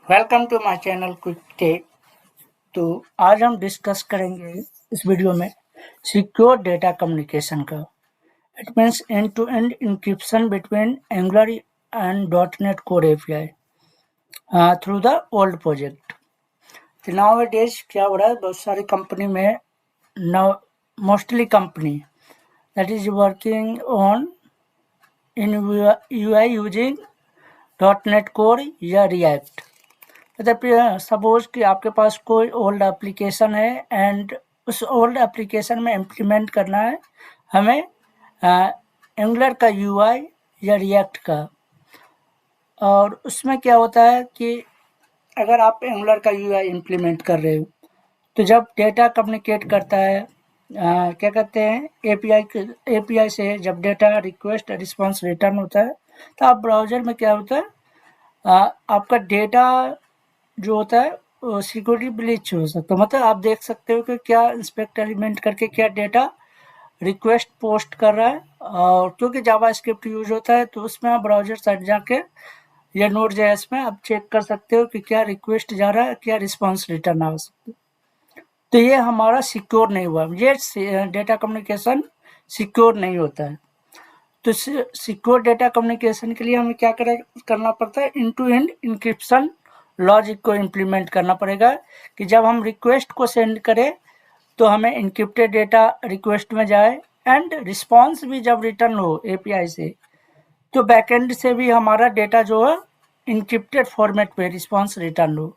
Welcome to my channel Quick Tech. तो आज हम डिस्कस करेंगे इस वीडियो में सिक्योर डेटा कम्युनिकेशन का। It means end to end encryption between Angular and .NET core API through the old project. तो nowadays क्या हो रहा है, बहुत सारी कंपनी में mostly company that is working on in UI using .NET core या रिएक्ट। मतलब सपोज कि आपके पास कोई ओल्ड एप्लीकेशन है एंड उस ओल्ड एप्लीकेशन में इम्प्लीमेंट करना है हमें एंगुलर का UI या रिएक्ट का। और उसमें क्या होता है कि अगर आप एंगुलर का UI इम्प्लीमेंट कर रहे हो तो जब डेटा कम्युनिकेट करता है क्या कहते हैं API से, जब डेटा रिक्वेस्ट रिस्पांस रिटर्न होता है तो आप ब्राउज़र में क्या होता है आपका डेटा जो होता है वो सिक्योरिटी ब्रीच हो सकता है। मतलब आप देख सकते हो कि क्या इंस्पेक्ट एलिमेंट करके क्या डेटा रिक्वेस्ट पोस्ट कर रहा है। और क्योंकि जावास्क्रिप्ट यूज होता है तो उसमें आप ब्राउजर साइड जाके या Node.js में आप चेक कर सकते हो कि क्या रिक्वेस्ट जा रहा है, क्या रिस्पांस रिटर्न आ सकता है। तो ये हमारा सिक्योर नहीं हुआ, ये डेटा कम्युनिकेशन सिक्योर नहीं होता है। तो सिक्योर डेटा कम्युनिकेशन के लिए हमें क्या करना पड़ता है, end to end encryption logic को इम्प्लीमेंट करना पड़ेगा कि जब हम रिक्वेस्ट को सेंड करें तो हमें इनक्रिप्टेड डेटा रिक्वेस्ट में जाए एंड रिस्पांस भी जब रिटर्न हो API से तो बैकएंड से भी हमारा डेटा जो है इनक्रिप्टेड फॉर्मेट पे रिस्पांस रिटर्न हो।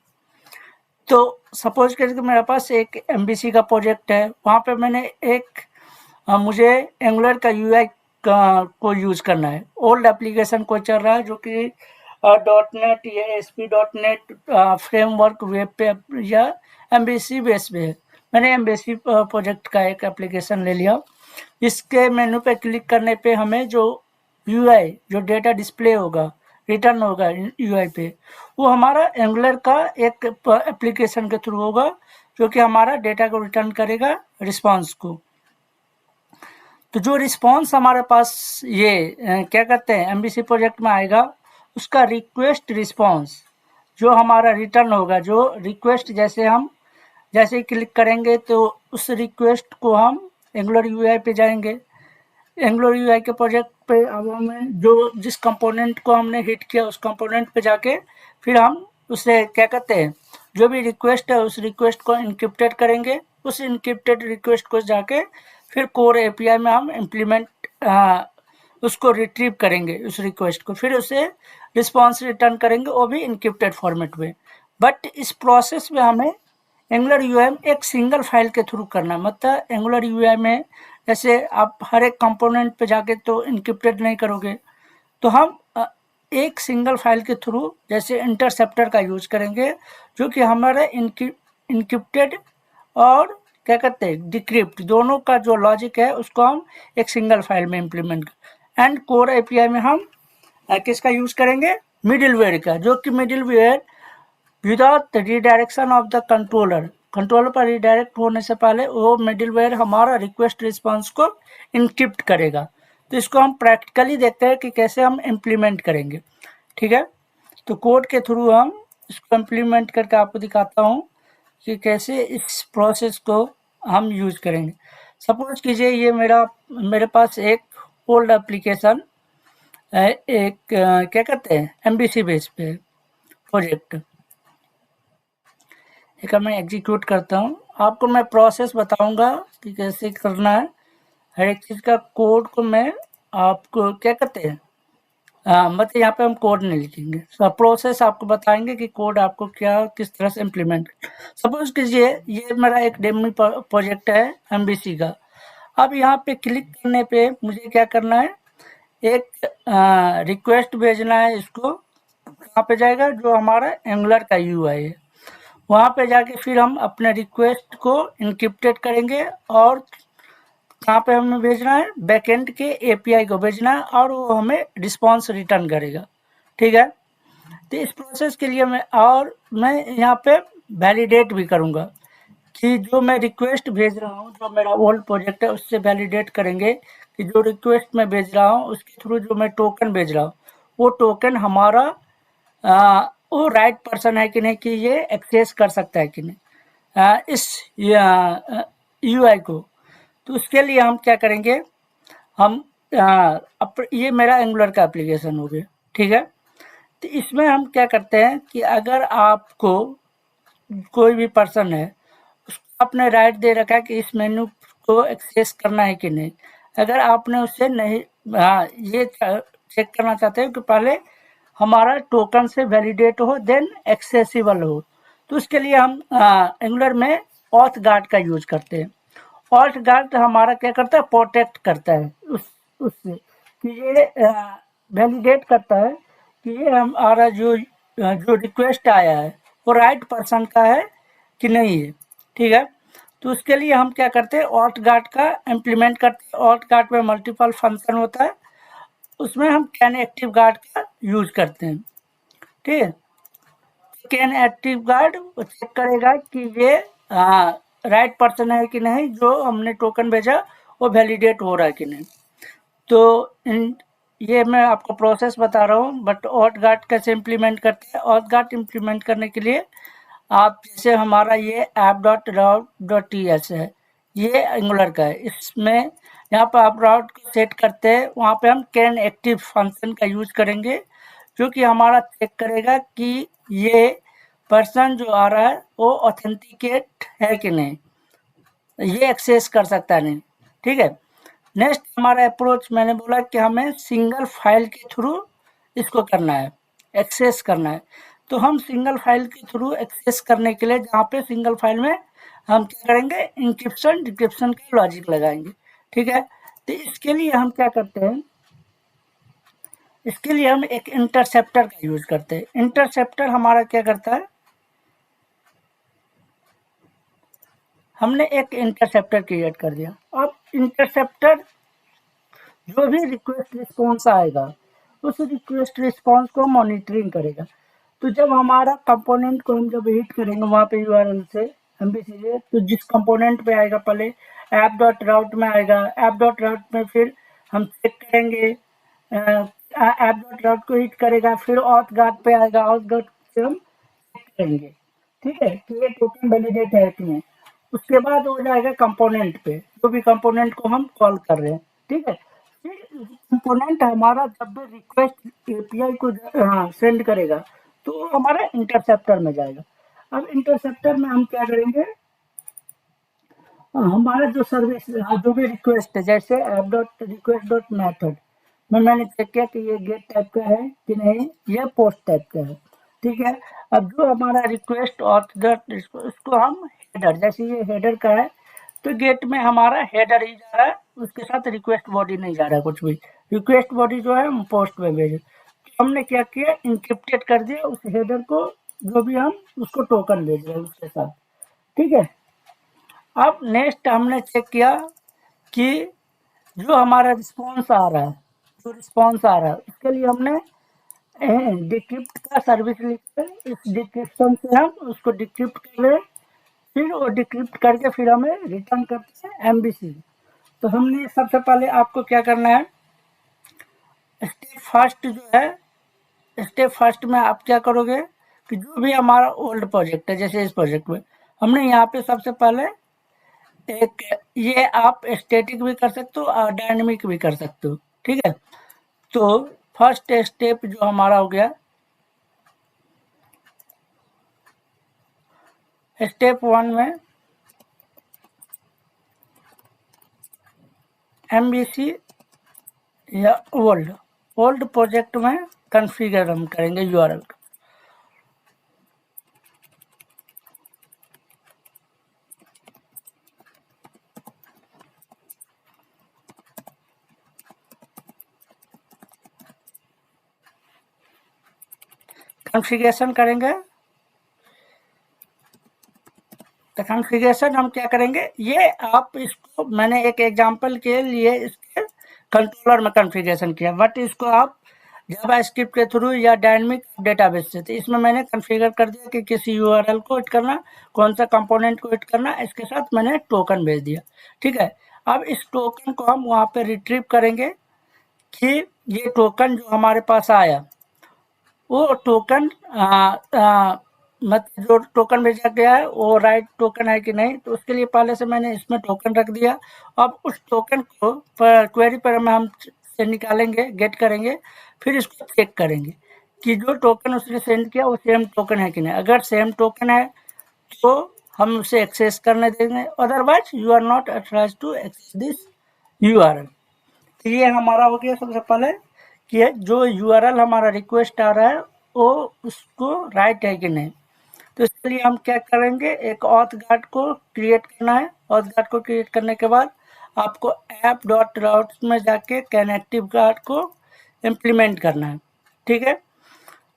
तो सपोज करके मेरे पास एक MVC का प्रोजेक्ट है, वहाँ पे मैंने मुझे एंगुलर का UI को यूज करना है। ओल्ड एप्लीकेशन को चल रहा है जो कि .NET या ASP.NET फ्रेमवर्क वेब पे या MVC बेस पे है। मैंने MVC प्रोजेक्ट का एक एप्लीकेशन ले लिया। इसके मेनू पे क्लिक करने पे हमें जो UI जो डेटा डिस्प्ले होगा, रिटर्न होगा UI पे, वो हमारा एंगुलर का एक एप्लीकेशन के थ्रू होगा जो कि हमारा डेटा को रिटर्न करेगा रिस्पांस को। तो जो रिस्पांस हमारे पास ये क्या कहते हैं MVC प्रोजेक्ट में आएगा, उसका रिक्वेस्ट रिस्पांस जो हमारा रिटर्न होगा, जो रिक्वेस्ट जैसे ही क्लिक करेंगे तो उस रिक्वेस्ट को हम एंगुलर UI पे जाएंगे। एंगुलर UI के प्रोजेक्ट पे अब हमें जो जिस कंपोनेंट को हमने हिट किया उस कंपोनेंट पे जाके फिर हम उसे क्या कहते हैं, जो भी रिक्वेस्ट है उस रिक्वेस्ट को इनक्रिप्टेड करेंगे। उस इनक्रिप्टेड रिक्वेस्ट को जाके फिर कोर API में हम उसको रिट्रीव करेंगे उस रिक्वेस्ट को, फिर उसे रिस्पांस रिटर्न करेंगे, वो भी इनक्रिप्टेड फॉर्मेट में। बट इस प्रोसेस में हमें एंगुलर UI में एक सिंगल फाइल के थ्रू करना है। मतलब एंगुलर UI में जैसे आप हर एक कंपोनेंट पे जाके तो इनक्रिप्टेड नहीं करोगे, तो हम एक सिंगल फाइल के थ्रू जैसे इंटरसेप्टर का यूज करेंगे जो कि हमारा इनक्रिप्टेड और क्या कहते हैं डिक्रिप्ट दोनों का जो लॉजिक है उसको हम एक सिंगल फाइल में इम्प्लीमेंट एंड कोर API में हम किसका यूज करेंगे, मिडिलवेयर का, जो कि middleware without redirection of the controller पर रिडायरेक्ट होने से पहले वो मिडिलवेयर हमारा रिक्वेस्ट रिस्पांस को इनक्रिप्ट करेगा। तो इसको हम प्रैक्टिकली देखते हैं कि कैसे हम इम्प्लीमेंट करेंगे। ठीक है, तो कोड के थ्रू हम इसको इम्प्लीमेंट करके आपको दिखाता हूँ कि कैसे इस प्रोसेस को हम यूज करेंगे। सपोज कीजिए ये मेरे पास एक ओल्ड एप्लीकेशन एक क्या कहते हैं MVC बेस पे प्रोजेक्ट, एक मैं एग्जीक्यूट करता हूँ। आपको मैं प्रोसेस बताऊंगा कि कैसे करना है। हर एक चीज़ का कोड को मैं आपको क्या कहते हैं मतलब यहाँ पे हम कोड नहीं लिखेंगे, सब प्रोसेस आपको बताएंगे कि कोड आपको क्या किस तरह से इम्प्लीमेंट। सपोज कीजिए ये मेरा एक डेमो प्रोजेक्ट है MVC का। अब यहाँ पे क्लिक करने पे मुझे क्या करना है, एक रिक्वेस्ट भेजना है। इसको कहाँ पे जाएगा, जो हमारा एंगुलर का UI है वहाँ पे जाके फिर हम अपने रिक्वेस्ट को इनक्रिप्टेड करेंगे और कहाँ पे हमें भेजना है, बैकएंड के API को भेजना है और वो हमें रिस्पांस रिटर्न करेगा। ठीक है, तो इस प्रोसेस के लिए मैं यहाँ पे वैलिडेट भी करूँगा कि जो मैं रिक्वेस्ट भेज रहा हूँ, जो मेरा ओल्ड प्रोजेक्ट है उससे वैलिडेट करेंगे कि जो रिक्वेस्ट मैं भेज रहा हूँ उसके थ्रू जो मैं टोकन भेज रहा हूँ वो टोकन हमारा वो राइट पर्सन है कि नहीं, कि ये एक्सेस कर सकता है कि नहीं इस यूआई को। तो उसके लिए हम क्या करेंगे, हम ये मेरा एंगुलर का एप्लीकेशन हो गया, ठीक है। तो इसमें हम क्या करते हैं कि अगर आपको कोई भी पर्सन है, उसको आपने राइट दे रखा है कि इस मेन्यू को एक्सेस करना है कि नहीं। अगर आपने उससे नहीं, ये चेक करना चाहते हो कि पहले हमारा टोकन से वैलिडेट हो देन एक्सेसिबल हो, तो उसके लिए हम एंगुलर में ऑथ गार्ड का यूज करते हैं। ऑथ गार्ड हमारा क्या करता है, प्रोटेक्ट करता है उससे कि ये वैलिडेट करता है कि ये हमारा जो रिक्वेस्ट आया है वो राइट पर्सन का है कि नहीं है, ठीक है। तो उसके लिए हम क्या करते हैं, ऑल्ट गार्ड का इम्प्लीमेंट करते हैं। ऑल्ट गार्ड में मल्टीपल फंक्शन होता है, उसमें हम कैन एक्टिव गार्ड का यूज करते हैं, ठीक है। कैन एक्टिव गार्ड वो चेक करेगा कि ये राइट पर्सन है कि नहीं, जो हमने टोकन भेजा वो वैलिडेट हो रहा है कि नहीं। तो ये मैं आपको प्रोसेस बता रहा हूँ, बट ऑथ गार्ड कैसे इम्प्लीमेंट करते हैं। ऑथ गार्ड इम्प्लीमेंट करने के लिए आप जैसे हमारा ये app.route.ts है, ये एंगुलर का है। इसमें यहाँ पर आप राउट को सेट करते हैं, वहाँ पे हम कैन एक्टिव फंक्शन का यूज करेंगे, जो कि हमारा चेक करेगा कि ये पर्सन जो आ रहा है वो ऑथेंटिकेट है कि नहीं, ये एक्सेस कर सकता है नहीं, ठीक है। नेक्स्ट हमारा अप्रोच, मैंने बोला कि हमें सिंगल फाइल के थ्रू इसको करना है, एक्सेस करना है। तो हम सिंगल फाइल के थ्रू एक्सेस करने के लिए, जहाँ पे सिंगल फाइल में हम क्या करेंगे, इंक्रिप्शन डिक्रिप्शन का लॉजिक लगाएंगे, ठीक है। तो इसके लिए हम क्या करते हैं, इसके लिए हम एक इंटरसेप्टर का यूज करते हैं। इंटरसेप्टर हमारा क्या करता है, हमने एक इंटरसेप्टर क्रिएट कर दिया। अब इंटरसेप्टर जो भी रिक्वेस्ट रिस्पॉन्स आएगा, उस रिक्वेस्ट रिस्पॉन्स को मॉनिटरिंग करेगा। तो जब हमारा कंपोनेंट को हम जब हिट करेंगे वहाँ पे यूआरएल से एमबीसी से, तो जिस कंपोनेंट पे आएगा, पहले ऐप डॉट राउट में आएगा। ऐप डॉट राउट में फिर हम चेक करेंगे, ऐप डॉट राउट को हिट करेगा, फिर ऑथ गार्ड पे आएगा, ऑथ गार्ड से हम चेक करेंगे, ठीक है, कि ये टोकन वैलिडेट है कि नहीं। उसके बाद हो जाएगा कंपोनेंट पे, जो भी कंपोनेंट को हम कॉल कर रहे हैं, ठीक है। फिर कंपोनेंट हमारा जब भी रिक्वेस्ट एपीआई को सेंड करेगा, तो वो हमारा इंटरसेप्टर में जाएगा। अब इंटरसेप्टर में हम क्या करेंगे, हमारा जो सर्विस, जो भी रिक्वेस्ट है, जैसे app dot request dot method में मैंने चेक किया कि ये गेट टाइप का है कि नहीं, ये पोस्ट टाइप का है, ठीक है। अब जो हमारा रिक्वेस्ट ऑथ डॉट, इसको हम हेडर, जैसे ये हेडर का है, तो गेट में हमारा हेडर ही जा रहा है, उसके साथ रिक्वेस्ट बॉडी नहीं जा रहा है कुछ भी। रिक्वेस्ट बॉडी जो है हम पोस्ट में भेजे, तो हमने क्या किया, इंक्रिप्टेड कर दिया उस हेडर को, जो भी हम उसको टोकन भेज रहे हैं उसके साथ, ठीक है। अब नेक्स्ट हमने चेक किया कि जो हमारा रिस्पॉन्स आ रहा है, जो रिस्पॉन्स आ रहा है उसके लिए हमने डिक्रिप्ट का सर्विस लिखा है। इस डिक्रिप्शन से हम उसको डिक्रिप्ट कर रहे हैं, फिर वो डिक्रिप्ट करके फिर हमें रिटर्न करते हैं एमबीसी। तो हमने सबसे पहले आपको क्या करना है, स्टेप फर्स्ट जो है, स्टेप फर्स्ट में आप क्या करोगे कि जो भी हमारा ओल्ड प्रोजेक्ट है, जैसे इस प्रोजेक्ट में हमने यहाँ पे सबसे पहले एक, ये आप स्टैटिक भी कर सकते हो और डायनेमिक भी कर सकते हो, ठीक है। तो फर्स्ट स्टेप जो हमारा हो गया, स्टेप 1 में एमबीसी या ओल्ड, ओल्ड प्रोजेक्ट में कॉन्फ़िगर हम करेंगे यूआरएल का। कॉन्फ़िगरेशन करेंगे, तो कॉन्फ़िगरेशन हम क्या करेंगे, ये आप इसको, मैंने एक एग्जांपल के लिए इसके कंट्रोलर में कॉन्फ़िगरेशन किया, बट इसको आप जावास्क्रिप्ट के थ्रू या डायनेमिक डेटाबेस से, तो इसमें मैंने कॉन्फ़िगर कर दिया कि किसी यूआरएल को हिट करना, कौन सा कंपोनेंट को हिट करना, इसके साथ मैंने टोकन भेज दिया, ठीक है। अब इस टोकन को हम वहाँ पे रिट्रीव करेंगे कि ये टोकन जो हमारे पास आया, वो टोकन मतलब जो टोकन भेजा गया है वो राइट टोकन है कि नहीं, तो उसके लिए पहले से मैंने इसमें टोकन रख दिया। अब उस टोकन को क्वेरी पर हम से निकालेंगे, गेट करेंगे, फिर इसको चेक करेंगे कि जो टोकन उसने सेंड किया वो सेम टोकन है कि नहीं। अगर सेम टोकन है तो हम उसे एक्सेस करने देंगे, otherwise you are not authorized to access this URL. तो ये हमारा हो गया सबसे पहले कि जो यूआरएल हमारा रिक्वेस्ट आ रहा है वो उसको राइट है कि नहीं। तो इसके लिए हम क्या करेंगे, एक ऑथ गार्ड को क्रिएट करना है। ऑथ गार्ड को क्रिएट करने के बाद आपको ऐप डॉट राउट में जाके कनेक्टिव गार्ड को इम्प्लीमेंट करना है, ठीक है।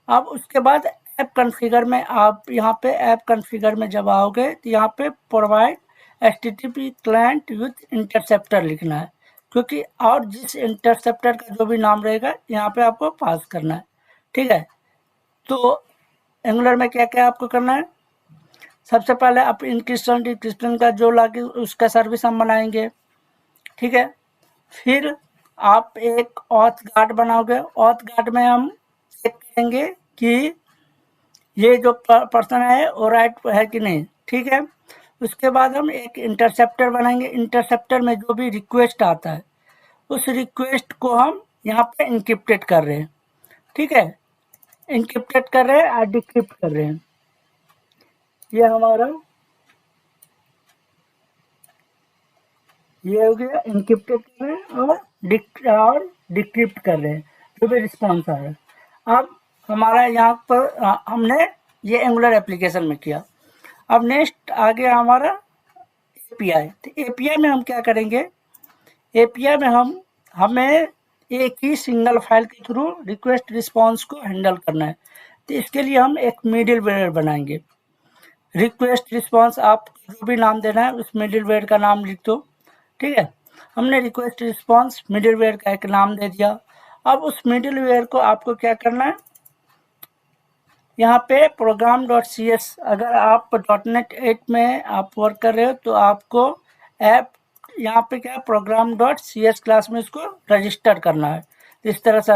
अब उसके बाद ऐप कॉन्फ़िगर में आप यहाँ पे ऐप कॉन्फ़िगर में जब आओगे तो यहाँ पे provide HTTP client with interceptor लिखना है, क्योंकि और जिस इंटरसेप्टर का जो भी नाम रहेगा यहाँ पे आपको पास करना है, ठीक है। तो एंगुलर में क्या क्या आपको करना है, सबसे पहले आप इंक्रिप्शन डिक्रिप्शन का जो लॉगिन उसका सर्विस हम बनाएंगे, ठीक है। फिर आप एक ऑथ गार्ड बनाओगे। ऑथ गार्ड में हम चेक करेंगे कि ये जो पर्सन है वो राइट है कि नहीं, ठीक है। उसके बाद हम एक इंटरसेप्टर बनाएंगे। इंटरसेप्टर में जो भी रिक्वेस्ट आता है उस रिक्वेस्ट को हम यहाँ पे इंक्रिप्टेड कर रहे हैं, ठीक है। इंक्रिप्टेड कर रहे हैं और डिक्रिप्ट कर रहे हैं। ये हमारा ये हो गया, इंक्रिप्टेड कर रहे हैं और डिक्रिप्ट कर रहे हैं जो भी रिस्पॉन्स आ रहा है। अब हमारा यहाँ पर हमने ये एंगुलर एप्लीकेशन में किया। अब नेक्स्ट आ गया हमारा एपीआई। तो एपीआई में हम क्या करेंगे, एपीआई में हमें एक ही सिंगल फाइल के थ्रू रिक्वेस्ट रिस्पॉन्स को हैंडल करना है। तो इसके लिए हम एक मिडिलवेयर बनाएंगे। रिक्वेस्ट रिस्पॉन्स आप जो भी नाम देना है उस मिडिलवेयर का नाम लिख दो, ठीक है। हमने रिक्वेस्ट रिस्पॉन्स मिडिलवेयर का एक नाम दे दिया। अब उस मिडिलवेयर को आपको क्या करना है, यहाँ पे प्रोग्राम डॉट सी एस, अगर आप .NET 8 में आप वर्क कर रहे हो तो आपको ऐप यहाँ पे क्या program dot C S class में इसको रजिस्टर करना है। तो इस तरह से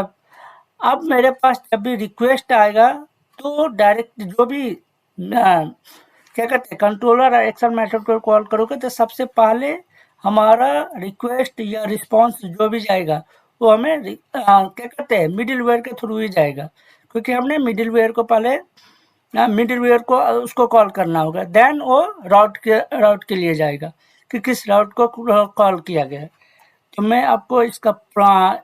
अब मेरे पास जब भी रिक्वेस्ट आएगा तो डायरेक्ट जो भी क्या कहते हैं कंट्रोलर और एक्शन मेथड को कॉल करोगे तो सबसे पहले हमारा रिक्वेस्ट या रिस्पॉन्स जो भी जाएगा वो हमें क्या कहते हैं मिडिलवेयर के थ्रू ही जाएगा, क्योंकि हमने मिडिलवेयर को पहले मिडिलवेयर को उसको कॉल करना होगा, देन वो राउट के लिए जाएगा कि किस राउट को कॉल किया गया है। तो मैं आपको इसका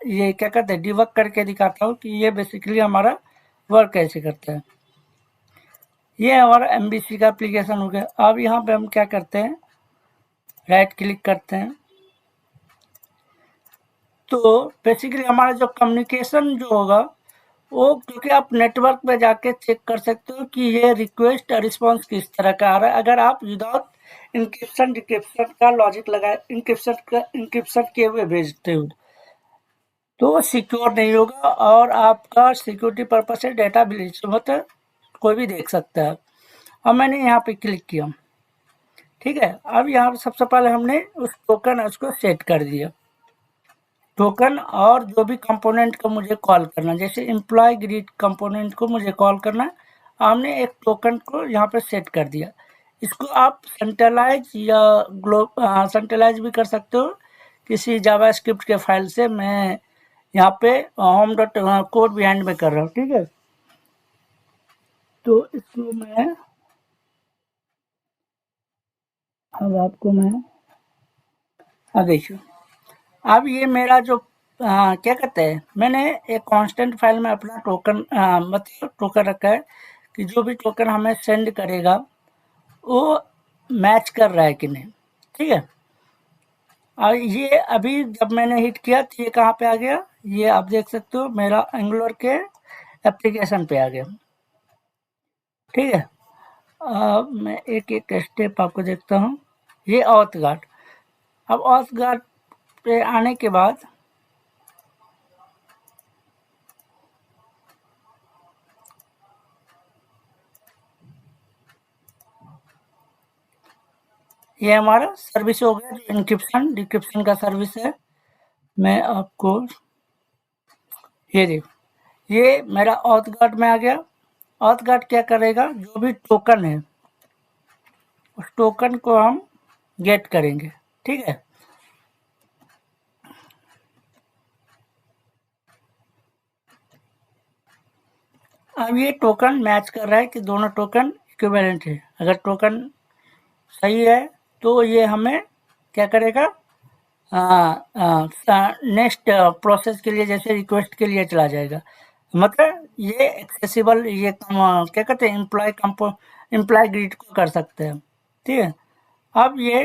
ये क्या कहते हैं डिबग करके दिखाता हूँ कि ये बेसिकली हमारा वर्क कैसे करता है। ये हमारा एमबीसी का एप्लीकेशन हो गया। अब यहाँ पे हम क्या करते हैं, राइट क्लिक करते हैं। तो बेसिकली हमारा जो कम्युनिकेशन जो होगा वो, क्योंकि आप नेटवर्क पे जाके चेक कर सकते हो कि ये रिक्वेस्ट और रिस्पॉन्स किस तरह का आ रहा है। अगर आप विदाउट इंक्रिप्शन डिक्रिप्शन का लॉजिक लगा इंक्रिप्शन किए हुए भेजते हो तो सिक्योर नहीं होगा और आपका सिक्योरिटी पर्पज से डेटा ब्रीच मतलब कोई भी देख सकता है। अब मैंने यहाँ पे क्लिक किया, ठीक है। अब यहाँ सबसे पहले हमने उस टोकन उसको सेट कर दिया, टोकन और जो भी कंपोनेंट को मुझे कॉल करना, जैसे एम्प्लॉय ग्रीड कंपोनेंट को मुझे कॉल करना है, हमने एक टोकन को यहाँ पे सेट कर दिया। इसको आप सेंट्रलाइज या सेंट्रलाइज भी कर सकते हो किसी जावास्क्रिप्ट के फाइल से। मैं यहाँ पे होम डॉट कोड बिहाइंड में कर रहा हूँ, ठीक है। तो इसको मैं अब आपको मैं देखिए, अब ये मेरा जो क्या कहते हैं मैंने एक कांस्टेंट फाइल में अपना टोकन मतलब टोकन रखा है कि जो भी टोकन हमें सेंड करेगा वो मैच कर रहा है कि नहीं, ठीक है। और ये अभी जब मैंने हिट किया तो ये कहाँ पे आ गया, ये आप देख सकते हो मेरा एंगुलर के एप्लीकेशन पे आ गया, ठीक है। मैं एक एक स्टेप आपको देखता हूँ। ये ऑथ गार्ड, अब ऑथ गार्ड पे आने के बाद ये हमारा सर्विस हो गया जो इंक्रिप्शन डिक्रिप्शन का सर्विस है। मैं आपको ये देखो, ये मेरा ऑथ गार्ड में आ गया। ऑथ गार्ड क्या करेगा, जो भी टोकन है उस टोकन को हम गेट करेंगे, ठीक है। अब ये टोकन मैच कर रहा है कि दोनों टोकन इक्विवेलेंट है। अगर टोकन सही है तो ये हमें क्या करेगा, नेक्स्ट प्रोसेस के लिए, जैसे रिक्वेस्ट के लिए चला जाएगा। मतलब ये एक्सेसिबल, ये क्या कहते हैं, एम्प्लॉय ग्रीड को कर सकते हैं, ठीक है। अब ये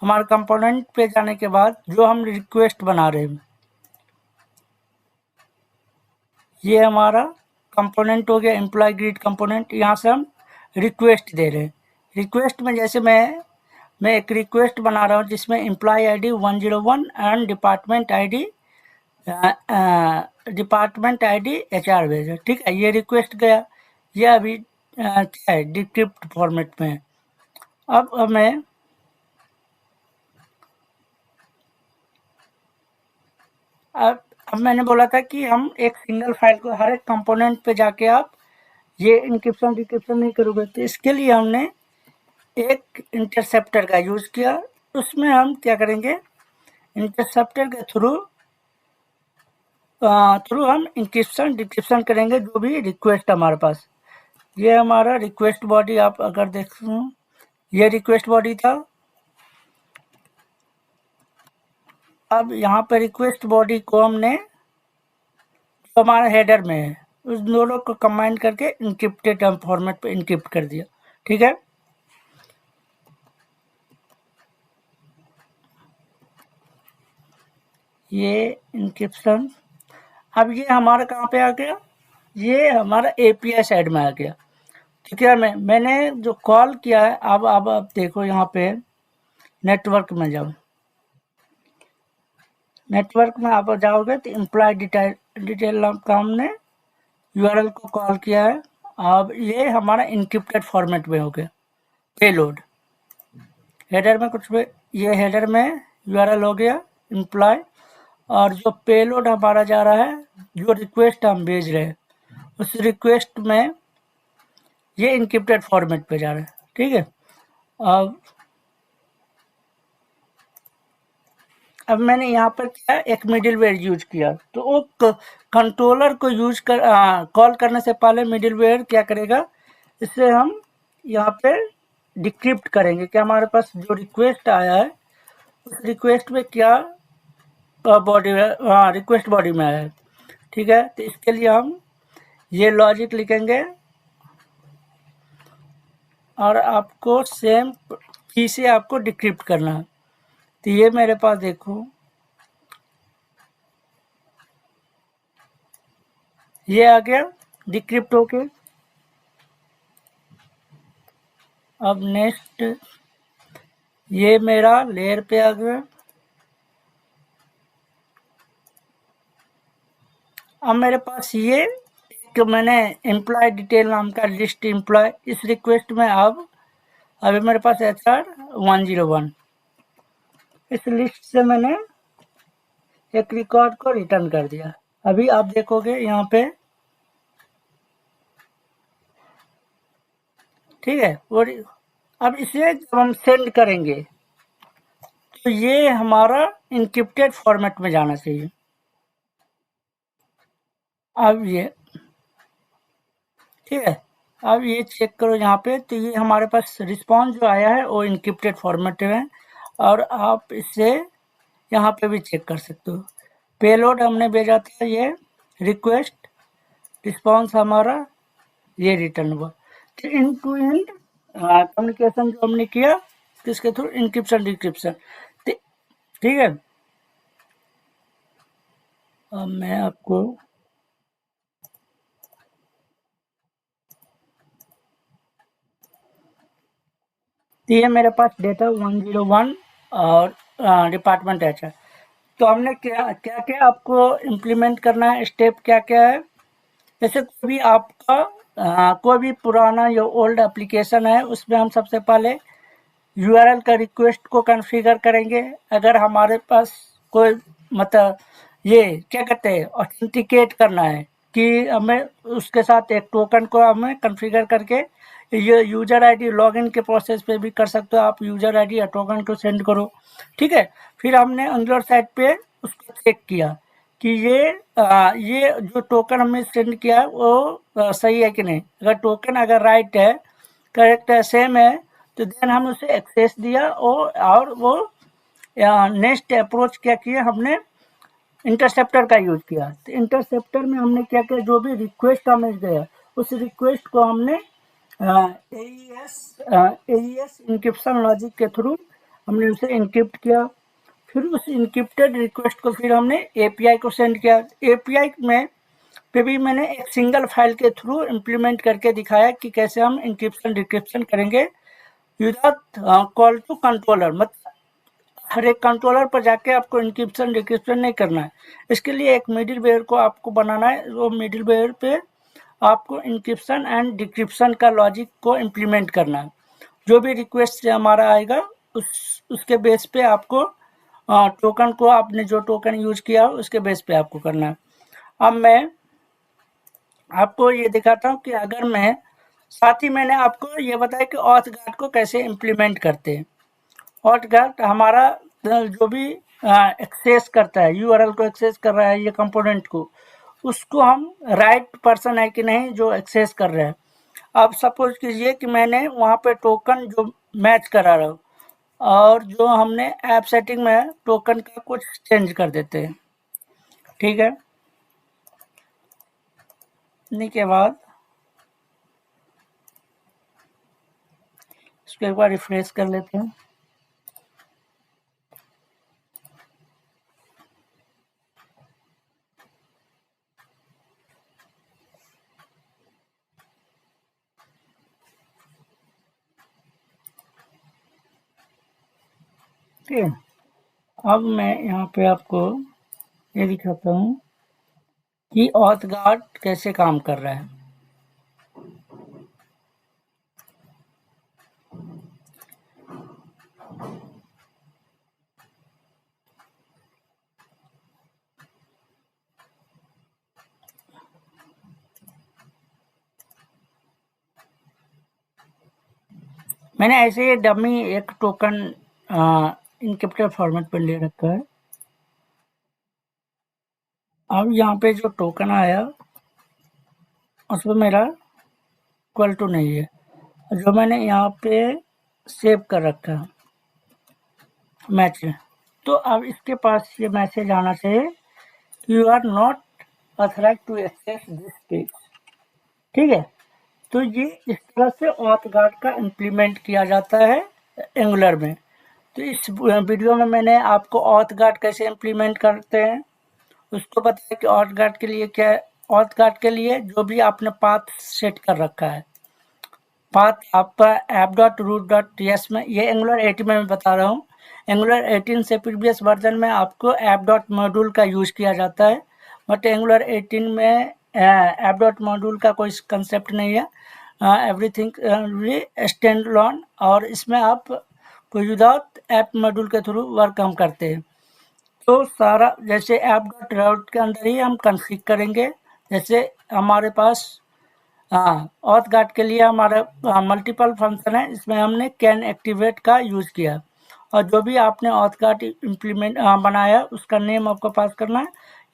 हमारे कंपोनेंट पे जाने के बाद जो हम रिक्वेस्ट बना रहे हैं, ये हमारा कंपोनेंट हो गया एम्प्लॉय ग्रीड कंपोनेंट। यहाँ से हम रिक्वेस्ट दे रहे हैं। रिक्वेस्ट में जैसे मैं एक रिक्वेस्ट बना रहा हूँ जिसमें employee ID 101 and department ID HR भेजा, ठीक है। ये रिक्वेस्ट गया, ये अभी क्या है, डिक्रिप्ट फॉर्मेट में है। अब हमें अब मैंने बोला था कि हम एक सिंगल फाइल को हर एक कंपोनेंट पे जाके आप ये इंक्रिप्शन डिक्रिप्शन नहीं करोगे, तो इसके लिए हमने एक इंटरसेप्टर का यूज़ किया। उसमें हम क्या करेंगे, इंटरसेप्टर के थ्रू हम इंक्रिप्शन डिक्रिप्शन करेंगे जो भी रिक्वेस्ट हमारे पास। ये हमारा रिक्वेस्ट बॉडी, आप अगर देखो ये रिक्वेस्ट बॉडी था। अब यहाँ पे रिक्वेस्ट बॉडी को हमने जो हमारा हेडर में है उस दोनों को कंबाइन करके इंक्रिप्टेड फॉर्मेट पे इंक्रिप्ट कर दिया, ठीक है। ये इंक्रिप्शन, अब ये हमारा कहाँ पे आ गया, ये हमारा API साइड में आ गया, ठीक है। मैंने जो कॉल किया है, अब देखो यहाँ पे नेटवर्क में जाओ। नेटवर्क में आप जाओगे तो एम्प्लॉय डिटेल नाम का हमने URL को कॉल किया है। अब ये हमारा इंक्रिप्टेड फॉर्मेट में हो गया पेलोड। हेडर में कुछ भी, ये हेडर में URL हो गया एम्प्लॉय, और जो पेलोड हमारा जा रहा है, जो रिक्वेस्ट हम भेज रहे हैं उस रिक्वेस्ट में ये इंक्रिप्टेड फॉर्मेट पे जा रहा है, ठीक है। अब मैंने यहाँ पर क्या एक मिडिलवेयर यूज किया, तो वो कंट्रोलर को यूज कर कॉल करने से पहले मिडिलवेयर क्या करेगा, इससे हम यहाँ पे डिक्रिप्ट करेंगे कि हमारे पास जो रिक्वेस्ट आया है उस रिक्वेस्ट में क्या बॉडी, रिक्वेस्ट बॉडी में आया है, ठीक है। तो इसके लिए हम ये लॉजिक लिखेंगे और आपको सेम की से आपको डिक्रिप्ट करना है। तो ये मेरे पास देखो, ये आ गया डिक्रिप्ट होके। अब नेक्स्ट ये मेरा लेयर पे आ गया। अब मेरे पास ये एक मैंने एम्प्लॉय डिटेल नाम का लिस्ट एम्प्लॉय, इस रिक्वेस्ट में अब अभी मेरे पास HR 101, इस लिस्ट से मैंने एक रिकॉर्ड को रिटर्न कर दिया। अभी आप देखोगे यहाँ पे, ठीक है। और अब इसे जब हम सेंड करेंगे तो ये हमारा इंक्रिप्टेड फॉर्मेट में जाना चाहिए। अब ये ठीक है, अब ये चेक करो यहाँ पे, तो ये हमारे पास रिस्पॉन्स जो आया है वो इंक्रिप्टेड फॉर्मेट में, और आप इसे यहाँ पे भी चेक कर सकते हो। पेलोड हमने भेजा था ये रिक्वेस्ट, रिस्पॉन्स हमारा ये रिटर्न हुआ। तो इन टू एंड कम्युनिकेशन जो हमने किया किसके थ्रू, इंक्रिप्शन डिक्रिप्शन, ठीक है। अब मैं आपको तो ये मेरे पास डेटा 101 और डिपार्टमेंट HR। तो हमने क्या क्या क्या आपको इम्प्लीमेंट करना है, स्टेप क्या क्या है। जैसे कोई भी आपका कोई भी पुराना या ओल्ड एप्लीकेशन है उसमें हम सबसे पहले URL का रिक्वेस्ट को कॉन्फ़िगर करेंगे। अगर हमारे पास कोई मतलब ये क्या कहते हैं, ऑथेंटिकेट करना है कि हमें उसके साथ एक टोकन को हमें कॉन्फ़िगर करके ये यूज़र आईडी लॉगिन के प्रोसेस पे भी कर सकते हो आप, यूज़र आईडी या टोकन को सेंड करो, ठीक है। फिर हमने एंगुलर साइट पे उसको चेक किया कि ये जो टोकन हमने सेंड किया है वो सही है कि नहीं। अगर टोकन अगर राइट है, करेक्ट है, सेम है, तो देन हम उसे एक्सेस दिया और वो नेक्स्ट अप्रोच क्या किया, हमने इंटरसेप्टर का यूज़ किया। तो इंटरसेप्टर में हमने क्या किया, जो भी रिक्वेस्ट हमें गया उस रिक्वेस्ट को हमने एईएस इंक्रिप्शन लॉजिक के थ्रू हमने उसे इंक्रिप्ट किया। फिर उस इंक्रिप्टेड रिक्वेस्ट को फिर हमने एपीआई को सेंड किया। एपीआई में पे भी मैंने एक सिंगल फाइल के थ्रू इम्प्लीमेंट करके दिखाया कि कैसे हम इंक्रिप्शन डिक्रिप्शन करेंगे विदाउट कॉल टू कंट्रोलर। मतलब हर एक कंट्रोलर पर जाके आपको इंक्रिप्शन डिक्रिप्शन नहीं करना है। इसके लिए एक मिडिल वेयर को आपको बनाना है। वो मिडिल वेयर पे आपको इंक्रिप्शन एंड डिक्रिप्शन का लॉजिक को इम्प्लीमेंट करना है। जो भी रिक्वेस्ट से हमारा आएगा उसके बेस पे आपको टोकन को, आपने जो टोकन यूज किया हो उसके बेस पे आपको करना है। अब मैं आपको ये दिखाता हूँ कि अगर मैं साथ ही मैंने आपको ये बताया कि ऑथ गार्ड को कैसे इम्प्लीमेंट करते हैं। ऑथ गार्ड हमारा जो भी एक्सेस करता है, यूआरएल को एक्सेस कर रहा है, ये कंपोनेंट को, उसको हम राइट पर्सन है कि नहीं जो एक्सेस कर रहे हैं। अब सपोज कीजिए कि मैंने वहाँ पे टोकन जो मैच करा रहा हूँ और जो हमने ऐप सेटिंग में टोकन का कुछ चेंज कर देते हैं, ठीक है। इन्हीं के बाद इसको एक बार रिफ्रेश कर लेते हैं। ठीक है, अब मैं यहाँ पे आपको ये दिखाता हूँ कि ऑथ गार्ड कैसे काम कर रहा है। मैंने ऐसे ही डमी एक टोकन इनक्रिप्टेड फॉर्मेट पर ले रखा है। अब यहाँ पे जो टोकन आया उसमें मेरा इक्वल टू नहीं है, जो मैंने यहाँ पे सेव कर रखा है मैच है। तो अब इसके पास ये मैसेज आना चाहिए, you are not authorize to access this page, ठीक है। तो ये इस तरह से ऑथ गार्ड का इम्प्लीमेंट किया जाता है एंगुलर में। तो इस वीडियो में मैंने आपको ऑथ गार्ड कैसे इम्प्लीमेंट करते हैं उसको बताया कि ऑथ गार्ड के लिए क्या है। ऑथ गार्ड के लिए जो भी आपने पाथ सेट कर रखा है, पाथ आपका app.root.ts में, ये एंगुलर 18 में मैं बता रहा हूँ। एंगुलर 18 से प्रीवियस वर्जन में आपको app.module का यूज़ किया जाता है, बट एंगुलर 18 में app.module का कोई कंसेप्ट नहीं है। एवरीथिंग स्टैंड अलोन, और इसमें आप कोई विदाउट ऐप मॉड्यूल के थ्रू वर्क हम करते हैं। तो सारा जैसे app.route के अंदर ही हम कॉन्फ़िग करेंगे। जैसे हमारे पास ऑथ गार्ड के लिए हमारा मल्टीपल फंक्शन है, इसमें हमने कैन एक्टिवेट का यूज़ किया। और जो भी आपने ऑथ गार्ड इम्प्लीमेंट बनाया उसका नेम आपको पास करना है।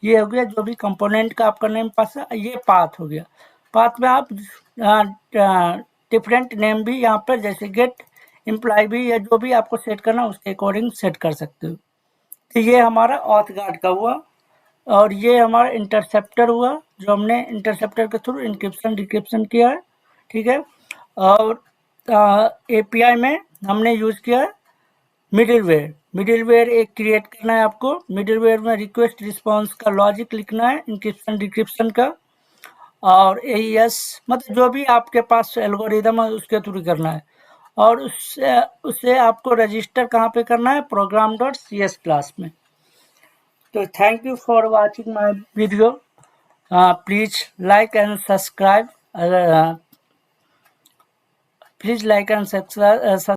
ये हो गया जो भी कंपोनेंट का आपका नेम पास है, ये पाथ हो गया। पाथ में आप डिफरेंट नेम भी यहाँ पर जैसे गेट एम्प्लॉय भी, या जो भी आपको सेट करना उसके अकॉर्डिंग सेट कर सकते हो। तो ये हमारा ऑथ गार्ड का हुआ। और ये हमारा इंटरसेप्टर हुआ, जो हमने इंटरसेप्टर के थ्रू इंक्रिप्शन डिक्रिप्शन किया है, ठीक है। और एपीआई में हमने यूज़ किया है मिडिलवेयर। मिडिलवेयर एक क्रिएट करना है आपको। मिडिलवेयर में रिक्वेस्ट रिस्पांस का लॉजिक लिखना है, इंक्रिप्शन डिक्रिप्शन का, और एईएस मतलब जो भी आपके पास एल्गोरिदम है उसके थ्रू करना है। और उससे आपको रजिस्टर कहाँ पे करना है, program.cs क्लास में। तो thank you for watching my video. Please like and subscribe. Please like and subscribe